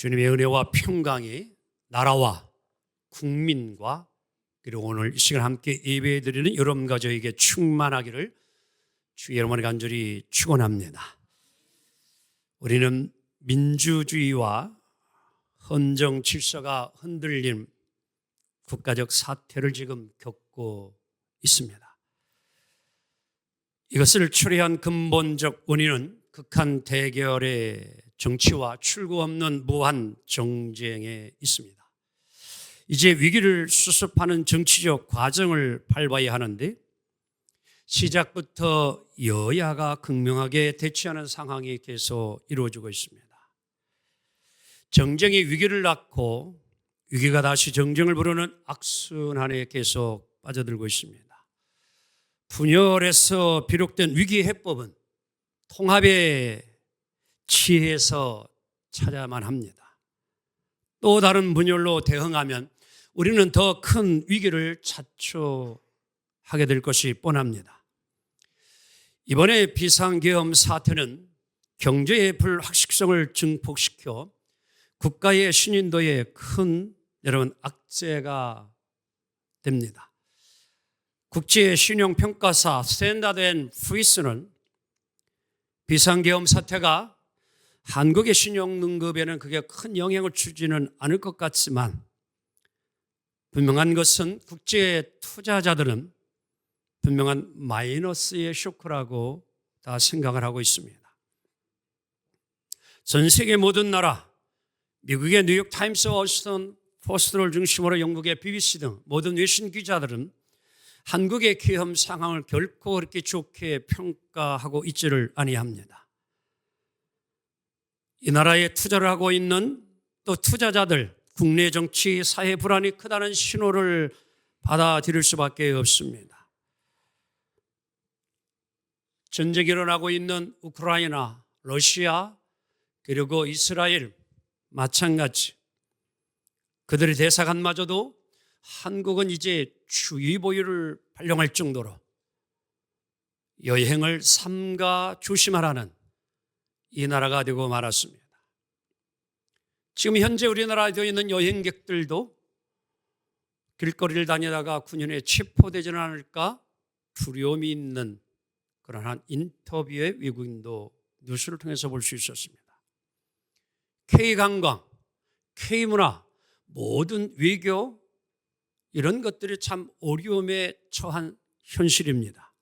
주님의 은혜와 평강이 나라와 국민과 그리고 오늘 이 시간 함께 예배드리는 여러분과 저에게 충만하기를 주의 여러분을 간절히 축원합니다. 우리는 민주주의와 헌정 질서가 흔들린 국가적 사태를 지금 겪고 있습니다. 이것을 초래한 근본적 원인은 극한 대결의 정치와 출구 없는 무한 정쟁에 있습니다. 이제 위기를 수습하는 정치적 과정을 밟아야 하는데 시작부터 여야가 극명하게 대치하는 상황이 계속 이루어지고 있습니다. 정쟁이 위기를 낳고 위기가 다시 정쟁을 부르는 악순환에 계속 빠져들고 있습니다. 분열에서 비롯된 위기 해법은 통합의 지혜에서 찾아야만 합니다. 또 다른 분열로 대응하면 우리는 더 큰 위기를 자초하게 될 것이 뻔합니다. 이번에 비상계엄 사태는 경제의 불확실성을 증폭시켜 국가의 신인도에 큰 악재가 됩니다. 국제신용평가사 스탠다드 앤 프리스는 비상계엄 사태가 한국의 신용등급에는 그게 큰 영향을 주지는 않을 것 같지만 분명한 것은 국제 투자자들은 분명한 마이너스의 쇼크라고 다 생각을 하고 있습니다. 전 세계 모든 나라, 미국의 뉴욕타임스, 워싱턴 포스트를 중심으로 영국의 BBC 등 모든 외신 기자들은 한국의 계엄 상황을 결코 그렇게 좋게 평가하고 있지를 아니합니다. 이 나라에 투자를 하고 있는 또 투자자들, 국내 정치, 사회 불안이 크다는 신호를 받아들일 수밖에 없습니다. 전쟁이 일어나고 있는 우크라이나, 러시아, 그리고 이스라엘 마찬가지. 그들의 대사관마저도 한국은 이제 주의보유를 발령할 정도로 여행을 삼가 조심하라는 이 나라가 되고 말았습니다. 지금 현재 우리나라에 되어 있는 여행객들도 길거리를 다니다가 군인에 체포되지는 않을까 두려움이 있는 그러한 인터뷰의 외국인도 뉴스를 통해서 볼 수 있었습니다. K관광, K문화, 모든 외교 이런 것들이 참 어려움에 처한 현실입니다.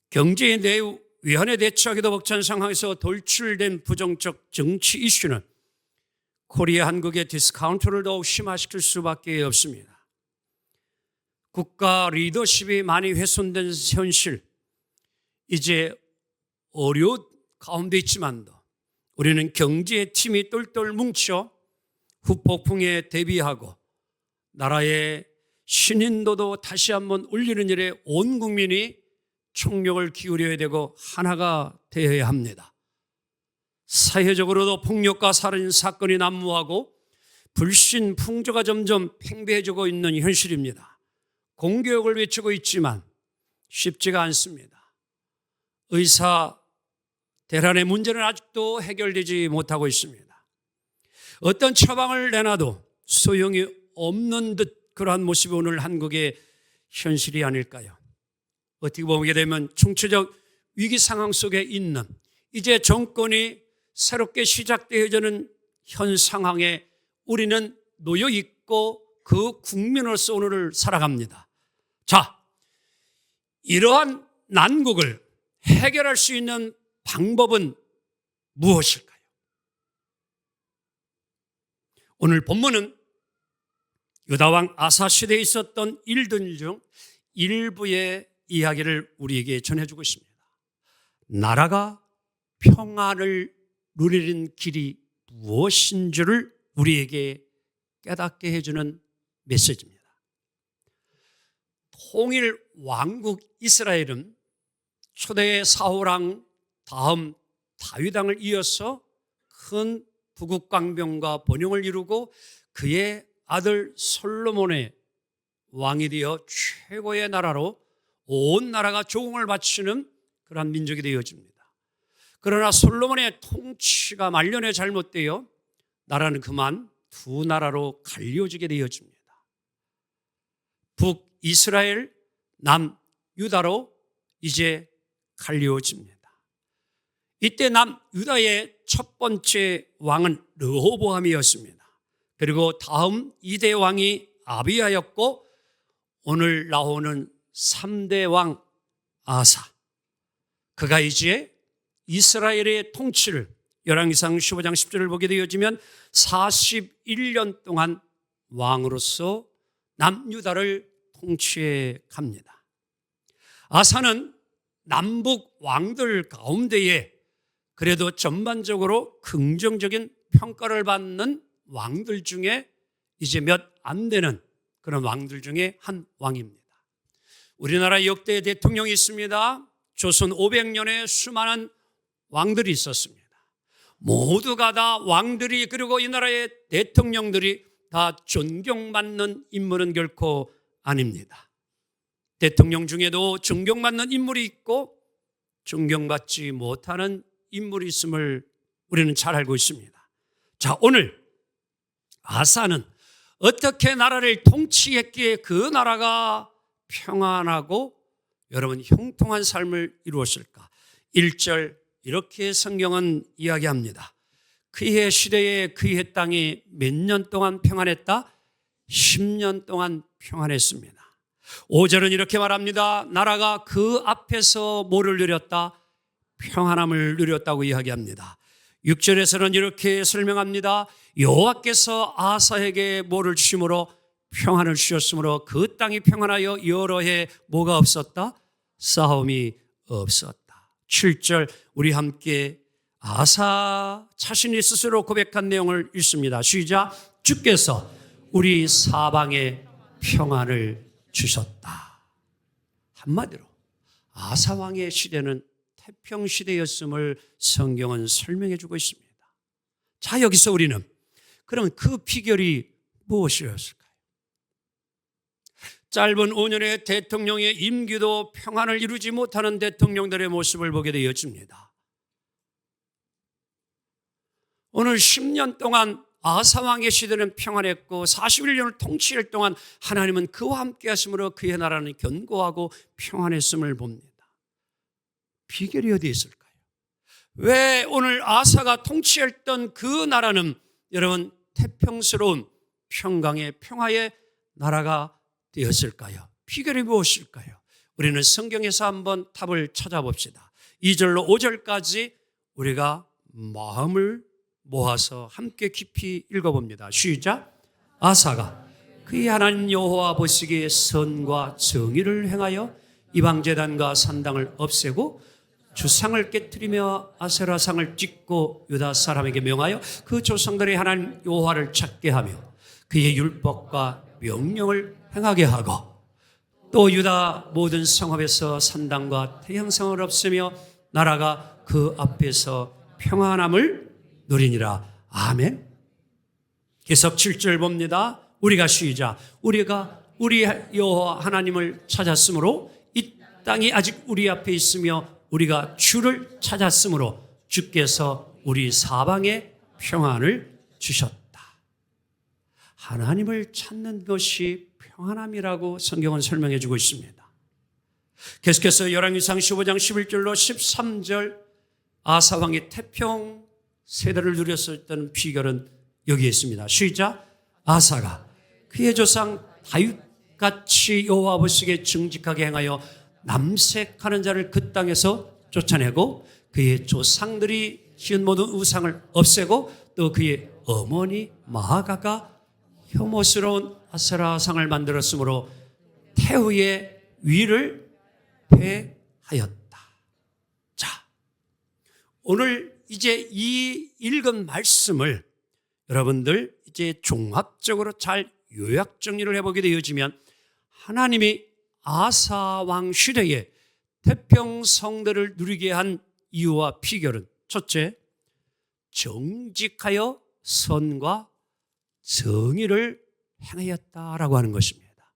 경제의 외환에 대처하기도 벅찬 상황에서 돌출된 부정적 정치 이슈는 코리아 한국의 디스카운트를 더욱 심화시킬 수밖에 없습니다. 국가 리더십이 많이 훼손된 현실, 이제 어려운 가운데 있지만도 우리는 경제의 팀이 똘똘 뭉쳐 후폭풍에 대비하고 나라의 신인도도 다시 한번 올리는 일에 온 국민이 총력을 기울여야 되고 하나가 되어야 합니다. 사회적으로도 폭력과 살인 사건이 난무하고 불신 풍조가 점점 팽배해지고 있는 현실입니다. 공교육을 외치고 있지만 쉽지가 않습니다. 의사 대란의 문제는 아직도 해결되지 못하고 있습니다. 어떤 처방을 내놔도 소용이 없는 듯 그러한 모습이 오늘 한국의 현실이 아닐까요? 어떻게 보게 되면 총체적 위기 상황 속에 있는 이제 정권이 새롭게 시작되어지는 현 상황에 우리는 놓여 있고 그 국민으로서 오늘을 살아갑니다. 자, 이러한 난국을 해결할 수 있는 방법은 무엇일까요? 오늘 본문은 유다왕 아사 시대에 있었던 일들 중 일부의 이야기를 우리에게 전해주고 있습니다. 나라가 평안을 누리는 길이 무엇인 줄을 우리에게 깨닫게 해주는 메시지입니다. 통일 왕국 이스라엘은 초대 사울왕 다음 다윗왕을 이어서 큰 부국강병과 번영을 이루고 그의 아들 솔로몬의 왕이 되어 최고의 나라로 온 나라가 조공을 바치는 그러한 민족이 되어집니다. 그러나 솔로몬의 통치가 말년에 잘못되어 나라는 그만 두 나라로 갈려지게 되어집니다. 북이스라엘, 남유다로 이제 갈려집니다. 이때 남유다의 첫 번째 왕은 르호보암이었습니다. 그리고 다음 2대 왕이 아비야였고 오늘 나오는 3대 왕 아사. 그가 이제 이스라엘의 통치를 열왕기상 15장 10절을 보게 되어지면 41년 동안 왕으로서 남유다를 통치해 갑니다. 아사는 남북 왕들 가운데에 그래도 전반적으로 긍정적인 평가를 받는 왕들 중에 이제 몇 안 되는 그런 왕들 중에 한 왕입니다. 우리나라 역대 대통령이 있습니다. 조선 500년에 수많은 왕들이 있었습니다. 모두가 다 왕들이 그리고 이 나라의 대통령들이 다 존경받는 인물은 결코 아닙니다. 대통령 중에도 존경받는 인물이 있고 존경받지 못하는 인물이 있음을 우리는 잘 알고 있습니다. 자, 오늘 아사는 어떻게 나라를 통치했기에 그 나라가 평안하고 여러분 형통한 삶을 이루었을까? 1절 이렇게 성경은 이야기합니다. 그의 시대에 그의 땅이 몇 년 동안 평안했다? 10년 동안 평안했습니다. 5절은 이렇게 말합니다. 나라가 그 앞에서 뭐를 누렸다? 평안함을 누렸다고 이야기합니다. 6절에서는 이렇게 설명합니다. 여호와께서 아사에게 뭐를 주심으로? 평안을 주셨으므로 그 땅이 평안하여 여러 해 뭐가 없었다? 싸움이 없었다. 7절 우리 함께 아사 자신이 스스로 고백한 내용을 읽습니다. 시작. 주께서 우리 사방에 평안을 주셨다. 한마디로 아사 왕의 시대는 태평 시대였음을 성경은 설명해 주고 있습니다. 자, 여기서 우리는 그럼 그 비결이 무엇이었을까요? 짧은 5년의 대통령의 임기도 평안을 이루지 못하는 대통령들의 모습을 보게 되어집니다. 오늘 10년 동안 아사 왕의 시대는 평안했고 41년을 통치할 동안 하나님은 그와 함께 하심으로 그의 나라는 견고하고 평안했음을 봅니다. 비결이 어디에 있을까요? 왜 오늘 아사가 통치했던 그 나라는 여러분 태평스러운 평강의 평화의 나라가 되었을까요? 비결이 무엇일까요? 우리는 성경에서 한번 답을 찾아봅시다. 2절로 5절까지 우리가 마음을 모아서 함께 깊이 읽어봅니다. 시작. 아사가 그의 하나님 여호와 보시기에 선과 정의를 행하여 이방제단과 산당을 없애고 주상을 깨뜨리며 아세라상을 찍고 유다 사람에게 명하여 그 조상들의 하나님 여호와를 찾게 하며 그의 율법과 명령을 행하게 하고 또 유다 모든 성읍에서 산당과 태양성을 없애며 나라가 그 앞에서 평안함을 누리니라. 아멘. 계속 7절 봅니다. 우리가 시작. 우리가 우리 여호와 하나님을 찾았으므로 이 땅이 아직 우리 앞에 있으며 우리가 주를 찾았으므로 주께서 우리 사방에 평안을 주셨다. 하나님을 찾는 것이 평안함이라고 성경은 설명해 주고 있습니다. 계속해서 열왕기상 15장 11절로 13절 아사 왕의 태평 세대를 누렸었던 비결은 여기에 있습니다. 시작. 아사가 그의 조상 다윗같이 여호와 보시기에 정직하게 행하여 남색하는 자를 그 땅에서 쫓아내고 그의 조상들이 지은 모든 우상을 없애고 또 그의 어머니 마아가가 혐오스러운 아세라상을 만들었으므로 태후의 위를 패하였다. 자, 오늘 이제 이 읽은 말씀을 여러분들 이제 종합적으로 잘 요약 정리를 해보게 되어지면 하나님이 아사 왕 시대에 태평성대를 누리게 한 이유와 비결은 첫째, 정직하여 선과 정의를 행하였다라고 하는 것입니다.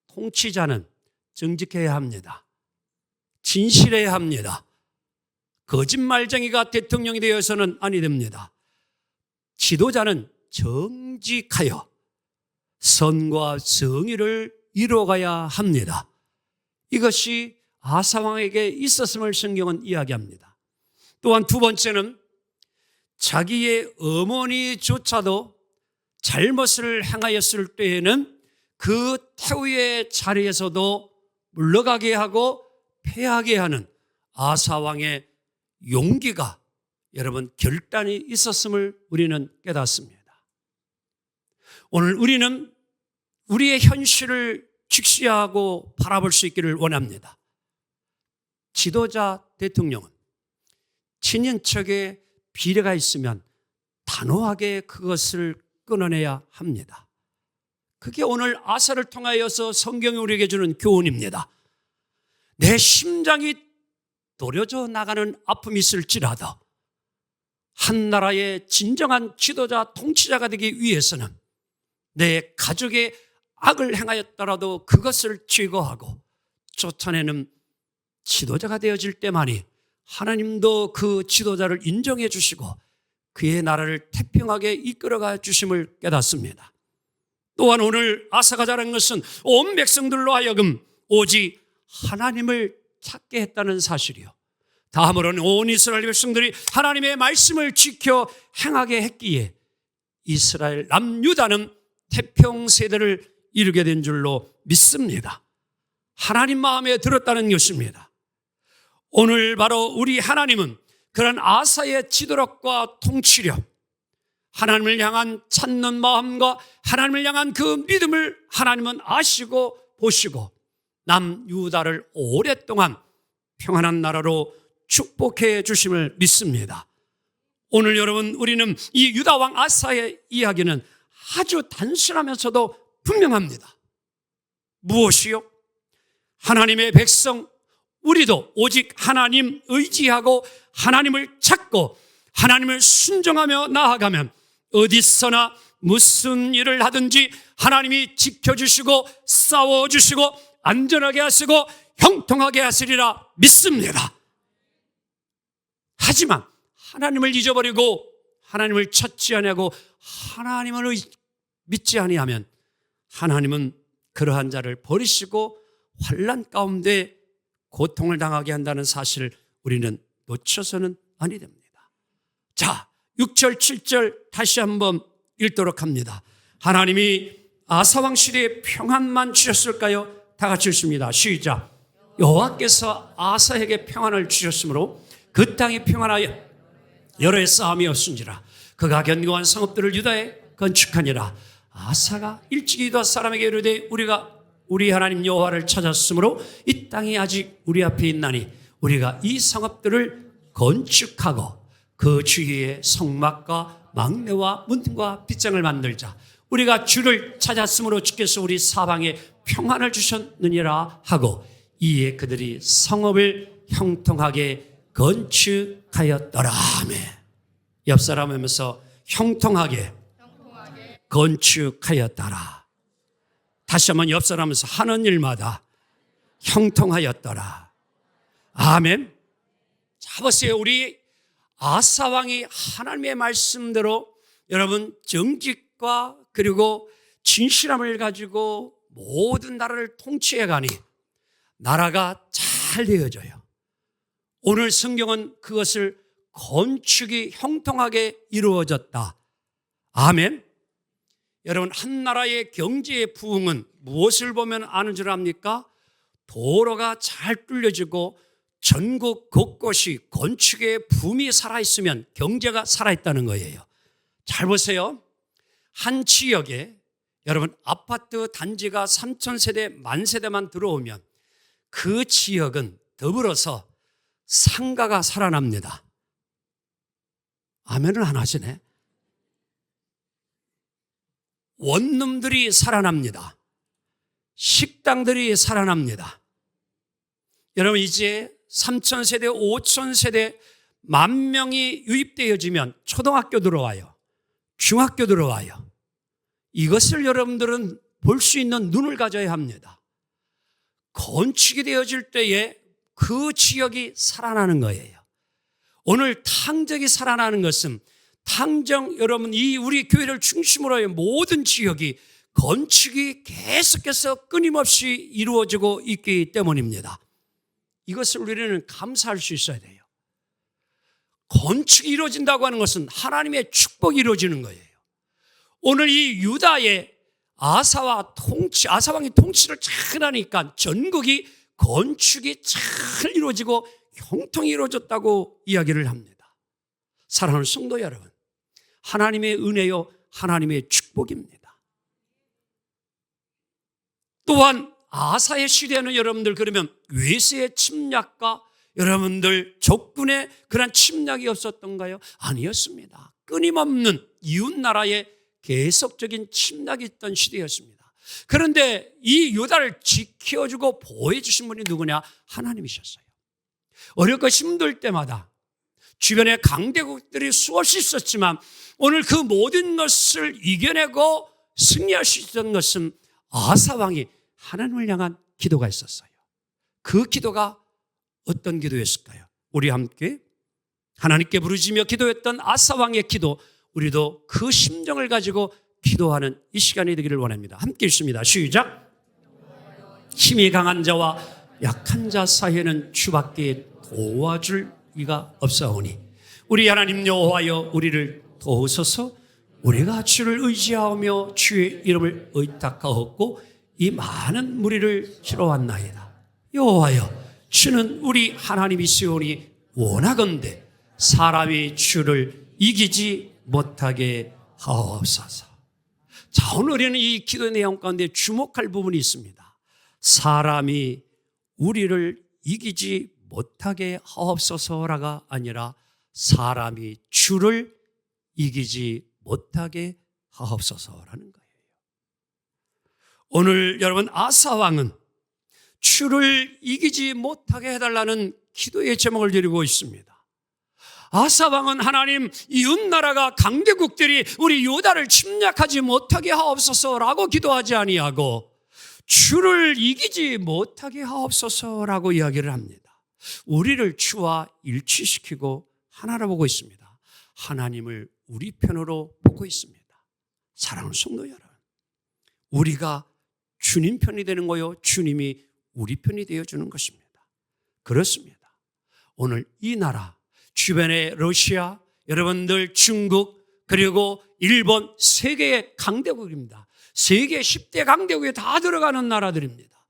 통치자는 정직해야 합니다. 진실해야 합니다. 거짓말쟁이가 대통령이 되어서는 아니 됩니다. 지도자는 정직하여 선과 정의를 이루어가야 합니다. 이것이 아사 왕에게 있었음을 성경은 이야기합니다. 또한 두 번째는 자기의 어머니조차도 잘못을 행하였을 때에는 그 태후의 자리에서도 물러가게 하고 패하게 하는 아사 왕의 용기가 여러분 결단이 있었음을 우리는 깨닫습니다. 오늘 우리는 우리의 현실을 직시하고 바라볼 수 있기를 원합니다. 지도자 대통령은 친인척에 비례가 있으면 단호하게 그것을 끊어내야 합니다. 그게 오늘 아사를 통하여서 성경이 우리에게 주는 교훈입니다. 내 심장이 도려져 나가는 아픔이 있을지라도 한 나라의 진정한 지도자, 통치자가 되기 위해서는 내 가족의 악을 행하였더라도 그것을 제거하고 쫓아내는 지도자가 되어질 때만이 하나님도 그 지도자를 인정해 주시고 그의 나라를 태평하게 이끌어가 주심을 깨닫습니다. 또한 오늘 아사가 잘한 것은 온 백성들로 하여금 오직 하나님을 찾게 했다는 사실이요. 다음으로는 온 이스라엘 백성들이 하나님의 말씀을 지켜 행하게 했기에 이스라엘 남유다는 태평세대를 이루게 된 줄로 믿습니다. 하나님 마음에 들었다는 것입니다. 오늘 바로 우리 하나님은 그런 아사의 지도력과 통치력, 하나님을 향한 찾는 마음과 하나님을 향한 그 믿음을 하나님은 아시고 보시고 남유다를 오랫동안 평안한 나라로 축복해 주심을 믿습니다. 오늘 여러분 우리는 이 유다왕 아사의 이야기는 아주 단순하면서도 분명합니다. 무엇이요? 하나님의 백성 우리도 오직 하나님 의지하고 하나님을 찾고 하나님을 순종하며 나아가면 어디서나 무슨 일을 하든지 하나님이 지켜주시고 싸워주시고 안전하게 하시고 형통하게 하시리라 믿습니다. 하지만 하나님을 잊어버리고 하나님을 찾지 아니하고 하나님을 믿지 아니하면 하나님은 그러한 자를 버리시고 환난 가운데 고통을 당하게 한다는 사실을 우리는 놓쳐서는 아니 됩니다. 자, 6절, 7절 다시 한번 읽도록 합니다. 하나님이 아사왕 시대에 평안만 주셨을까요? 다 같이 읽습니다. 시작. 여호와께서 아사에게 평안을 주셨으므로 그 땅이 평안하여 여러의 싸움이 없은지라. 그가 견고한 성읍들을 유다에 건축하니라. 아사가 일찍이 유다 사람에게 이르되 우리가 우리 하나님 여호와를 찾았으므로 이 땅이 아직 우리 앞에 있나니 우리가 이 성읍들을 건축하고 그 주위에 성막과 망대와 문과 빗장을 만들자. 우리가 주를 찾았으므로 주께서 우리 사방에 평안을 주셨느니라 하고 이에 그들이 성읍을 형통하게 건축하였더라. 아멘. 옆 사람 하면서 형통하게 건축하였더라. 다시 한번 옆 사람 하면서 하는 일마다 형통하였더라. 아멘. 자, 보세요. 우리 아사왕이 하나님의 말씀대로 여러분 정직과 그리고 진실함을 가지고 모든 나라를 통치해 가니 나라가 잘 되어져요. 오늘 성경은 그것을 건축이 형통하게 이루어졌다. 아멘. 여러분 한 나라의 경제의 부흥은 무엇을 보면 아는 줄 압니까? 도로가 잘 뚫려지고 전국 곳곳이 건축의 붐이 살아있으면 경제가 살아있다는 거예요. 잘 보세요. 한 지역에 여러분 아파트 단지가 3,000세대, 10,000세대만 들어오면 그 지역은 더불어서 상가가 살아납니다. 아멘을 안 하시네. 원룸들이 살아납니다. 식당들이 살아납니다. 여러분 이제 3,000세대, 5,000세대 10,000명이 유입되어지면 초등학교 들어와요. 중학교 들어와요. 이것을 여러분들은 볼 수 있는 눈을 가져야 합니다. 건축이 되어질 때에 그 지역이 살아나는 거예요. 오늘 탕적이 살아나는 것은 당장 여러분 이 우리 교회를 중심으로 한 모든 지역이 건축이 계속해서 끊임없이 이루어지고 있기 때문입니다. 이것을 우리는 감사할 수 있어야 돼요. 건축이 이루어진다고 하는 것은 하나님의 축복이 이루어지는 거예요. 오늘 이 유다의 아사왕이 통치를 잘 하니까 전국이 건축이 잘 이루어지고 형통이 이루어졌다고 이야기를 합니다. 사랑하는 성도 여러분, 하나님의 은혜요, 하나님의 축복입니다. 또한 아사의 시대에는 여러분들 그러면 외세의 침략과 여러분들 적군의 그런 침략이 없었던가요? 아니었습니다. 끊임없는 이웃나라의 계속적인 침략이 있던 시대였습니다. 그런데 이 유다를 지켜주고 보호해주신 분이 누구냐? 하나님이셨어요. 어렵고 힘들 때마다 주변에 강대국들이 수없이 있었지만 오늘 그 모든 것을 이겨내고 승리할 수 있었던 것은 아사 왕이 하나님을 향한 기도가 있었어요. 그 기도가 어떤 기도였을까요? 우리 함께 하나님께 부르짖며 기도했던 아사 왕의 기도, 우리도 그 심정을 가지고 기도하는 이 시간이 되기를 원합니다. 함께 읽습니다. 시작. 힘이 강한 자와 약한 자 사이에는 주밖에 도와줄 이가 없사오니 우리 하나님 여호와여 우리를 도우소서. 우리가 주를 의지하며 주의 이름을 의탁하였고 이 많은 무리를 치러왔나이다. 여호와여 주는 우리 하나님이시오니 원하건대 사람이 주를 이기지 못하게 하옵소서. 자, 오늘은 이 기도 내용 가운데 주목할 부분이 있습니다. 사람이 우리를 이기지 못하게 하옵소서라가 아니라 사람이 주를 이기지 못하게 하옵소서라는 거예요. 오늘 여러분 아사 왕은 주를 이기지 못하게 해달라는 기도의 제목을 드리고 있습니다. 아사 왕은 하나님 이웃나라가 강대국들이 우리 유다를 침략하지 못하게 하옵소서라고 기도하지 아니하고 주를 이기지 못하게 하옵소서라고 이야기를 합니다. 우리를 주와 일치시키고 하나로 보고 있습니다. 하나님을 우리 편으로 보고 있습니다. 사랑하는 성도 여러분, 우리가 주님 편이 되는 거요, 주님이 우리 편이 되어주는 것입니다. 그렇습니다. 오늘 이 나라 주변에 러시아, 여러분들 중국, 그리고 일본, 세계의 강대국입니다. 세계 10대 강대국에 다 들어가는 나라들입니다.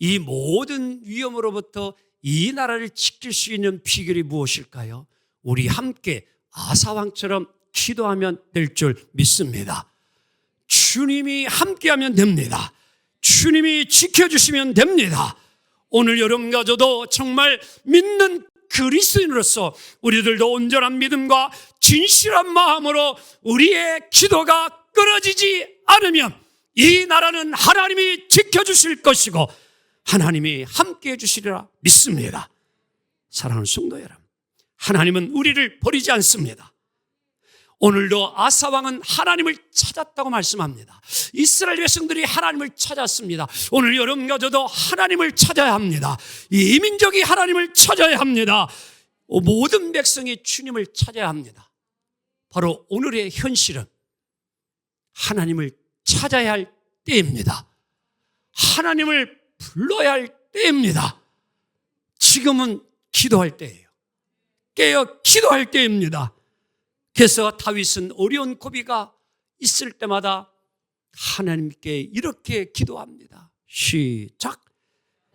이 모든 위험으로부터 이 나라를 지킬 수 있는 비결이 무엇일까요? 우리 함께 아사왕처럼 기도하면 될 줄 믿습니다. 주님이 함께하면 됩니다. 주님이 지켜주시면 됩니다. 오늘 여러분과 저도 정말 믿는 그리스도인으로서 우리들도 온전한 믿음과 진실한 마음으로 우리의 기도가 끊어지지 않으면 이 나라는 하나님이 지켜주실 것이고 하나님이 함께해 주시리라 믿습니다. 사랑하는 성도 여러분, 하나님은 우리를 버리지 않습니다. 오늘도 아사왕은 하나님을 찾았다고 말씀합니다. 이스라엘 백성들이 하나님을 찾았습니다. 오늘 여러분과 저도 하나님을 찾아야 합니다. 이 민족이 하나님을 찾아야 합니다. 모든 백성이 주님을 찾아야 합니다. 바로 오늘의 현실은 하나님을 찾아야 할 때입니다. 하나님을 불러야 할 때입니다. 지금은 기도할 때예요. 깨어 기도할 때입니다. 그래서 다윗은 어려운 고비가 있을 때마다 하나님께 이렇게 기도합니다. 시작.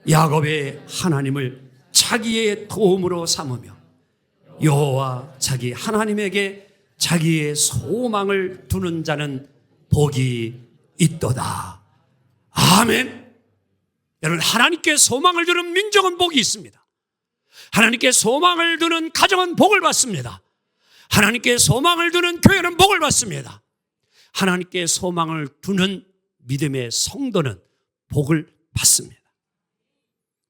야곱의 하나님을 자기의 도움으로 삼으며 여호와 자기 하나님에게 자기의 소망을 두는 자는 복이 있도다. 아멘. 여러분, 하나님께 소망을 두는 민족은 복이 있습니다. 하나님께 소망을 두는 가정은 복을 받습니다. 하나님께 소망을 두는 교회는 복을 받습니다. 하나님께 소망을 두는 믿음의 성도는 복을 받습니다.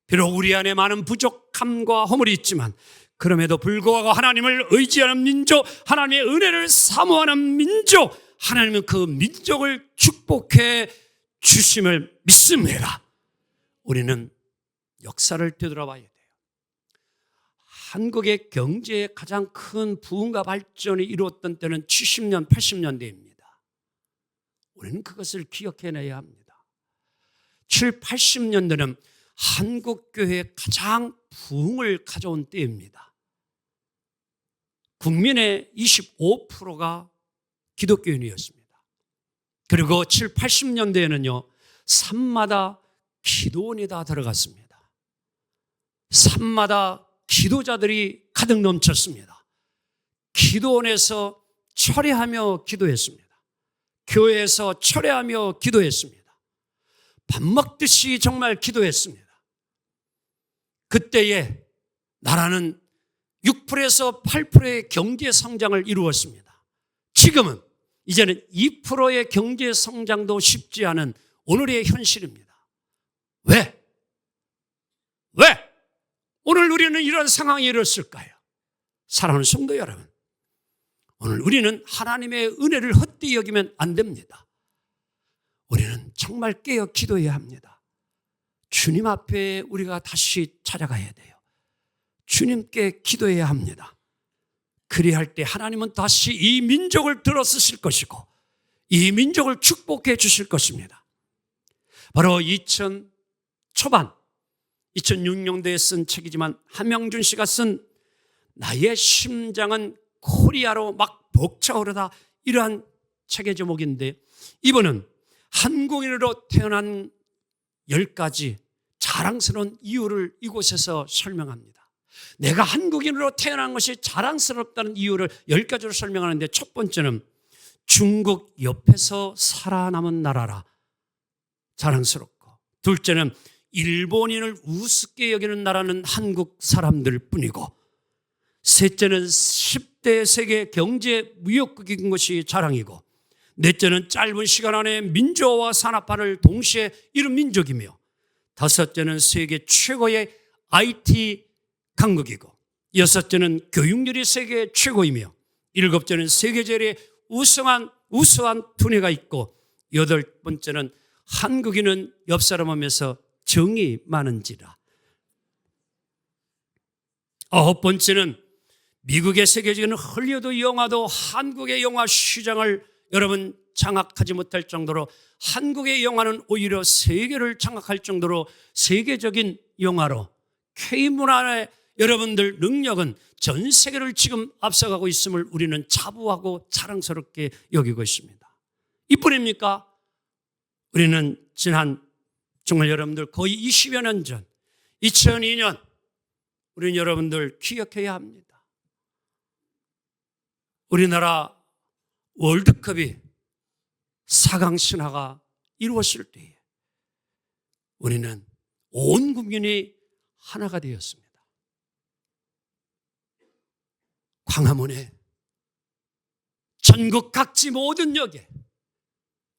비록 우리 안에 많은 부족함과 허물이 있지만 그럼에도 불구하고 하나님을 의지하는 민족, 하나님의 은혜를 사모하는 민족, 하나님은 그 민족을 축복해 주심을 믿습니다. 우리는 역사를 되돌아봐야 돼요. 한국의 경제의 가장 큰 부흥과 발전이 이루어졌던 때는 70년, 80년대입니다. 우리는 그것을 기억해내야 합니다. 7, 80년대는 한국교회의 가장 부흥을 가져온 때입니다. 국민의 25%가 기독교인이었습니다. 그리고 7, 80년대에는요, 산마다 기도원이 다 들어갔습니다. 산마다 기도자들이 가득 넘쳤습니다. 기도원에서 철회하며 기도했습니다. 교회에서 철회하며 기도했습니다. 밥 먹듯이 정말 기도했습니다. 그때에 나라는 6%에서 8%의 경제 성장을 이루었습니다. 지금은 이제는 2%의 경제 성장도 쉽지 않은 오늘의 현실입니다. 왜? 오늘 우리는 이런 상황이 이뤘을까요? 사랑하는 성도 여러분, 오늘 우리는 하나님의 은혜를 헛되이 여기면 안 됩니다. 우리는 정말 깨어 기도해야 합니다. 주님 앞에 우리가 다시 찾아가야 돼요. 주님께 기도해야 합니다. 그리할 때 하나님은 다시 이 민족을 들어쓰실 것이고 이 민족을 축복해 주실 것입니다. 바로 2000 초반 2006년도에 쓴 책이지만 함영준 씨가 쓴 나의 심장은 코리아로 막 벅차오르다, 이러한 책의 제목인데, 이분은 한국인으로 태어난 10가지 자랑스러운 이유를 이곳에서 설명합니다. 내가 한국인으로 태어난 것이 자랑스럽다는 이유를 10가지로 설명하는데, 첫 번째는 중국 옆에서 살아남은 나라라, 자랑스럽고, 둘째는 일본인을 우습게 여기는 나라는 한국 사람들 뿐이고, 셋째는 10대 세계 경제 무역국인 것이 자랑이고, 넷째는 짧은 시간 안에 민주화와 산업화를 동시에 이룬 민족이며, 다섯째는 세계 최고의 IT 강국이고, 여섯째는 교육열이 세계 최고이며, 일곱째는 세계제일의 우수한 두뇌가 있고, 여덟 번째는 한국인은 옆 사람 하면서 정이 많은지라. 아홉 번째는 미국의 세계적인 헐리우드 영화도 한국의 영화 시장을 여러분 장악하지 못할 정도로, 한국의 영화는 오히려 세계를 장악할 정도로 세계적인 영화로, K문화의 여러분들 능력은 전 세계를 지금 앞서가고 있음을 우리는 자부하고 자랑스럽게 여기고 있습니다. 이뿐입니까? 우리는 지난 정말 여러분들 거의 20여 년 전 2002년 우리는 여러분들 기억해야 합니다. 우리나라 월드컵이 4강 신화가 이루어질 때에 우리는 온 국민이 하나가 되었습니다. 광화문에, 전국 각지 모든 역에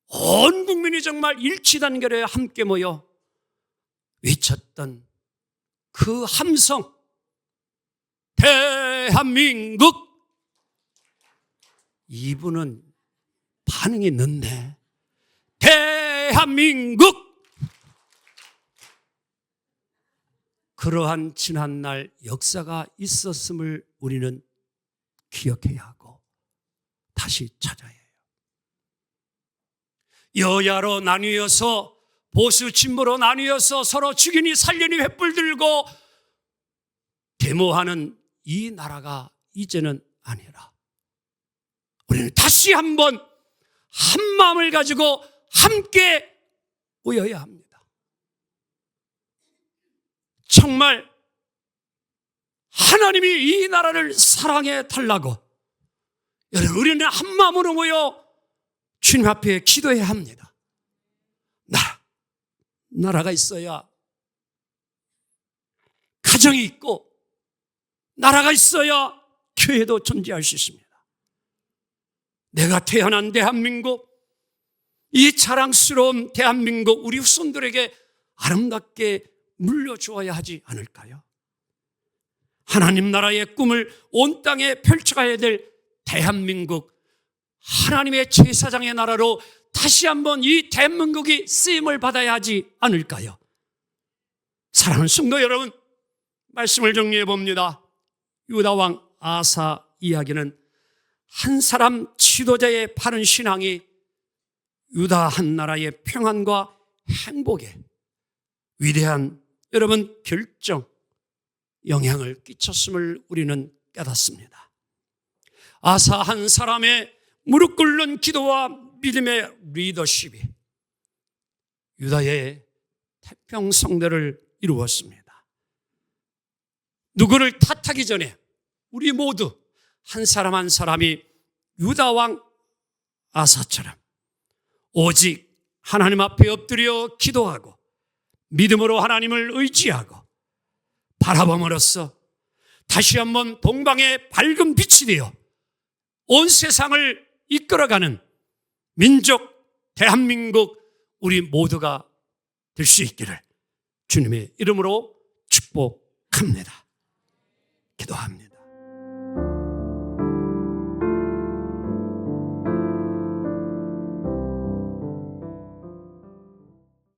온 국민이 정말 일치단결에 함께 모여 외쳤던 그 함성, 대한민국. 이분은 반응이 늦네. 대한민국. 그러한 지난날 역사가 있었음을 우리는 기억해야 하고 다시 찾아야 해요. 여야로 나뉘어서, 보수 진보로 나뉘어서 서로 죽이니 살려니 횃불 들고 데모하는 이 나라가 이제는 아니라, 우리는 다시 한번 한 마음을 가지고 함께 모여야 합니다. 정말 하나님이 이 나라를 사랑해 달라고 여러분, 우리는 한 마음으로 모여 주님 앞에 기도해야 합니다. 나라가 있어야 가정이 있고, 나라가 있어야 교회도 존재할 수 있습니다. 내가 태어난 대한민국, 이 자랑스러운 대한민국, 우리 후손들에게 아름답게 물려주어야 하지 않을까요? 하나님 나라의 꿈을 온 땅에 펼쳐가야 될 대한민국, 하나님의 제사장의 나라로 다시 한번 이 대한민국이 쓰임을 받아야 하지 않을까요? 사랑하는 성도 여러분, 말씀을 정리해 봅니다. 유다 왕 아사 이야기는 한 사람 지도자의 바른 신앙이 유다 한 나라의 평안과 행복에 위대한 여러분 결정, 영향을 끼쳤음을 우리는 깨닫습니다. 아사 한 사람의 무릎 꿇는 기도와 믿음의 리더십이 유다의 태평성대를 이루었습니다. 누구를 탓하기 전에 우리 모두 한 사람 한 사람이 유다 왕 아사처럼 오직 하나님 앞에 엎드려 기도하고 믿음으로 하나님을 의지하고 바라봄으로써 다시 한번 동방의 밝은 빛이 되어 온 세상을 이끌어가는 민족 대한민국 우리 모두가 될 수 있기를 주님의 이름으로 축복합니다. 기도합니다.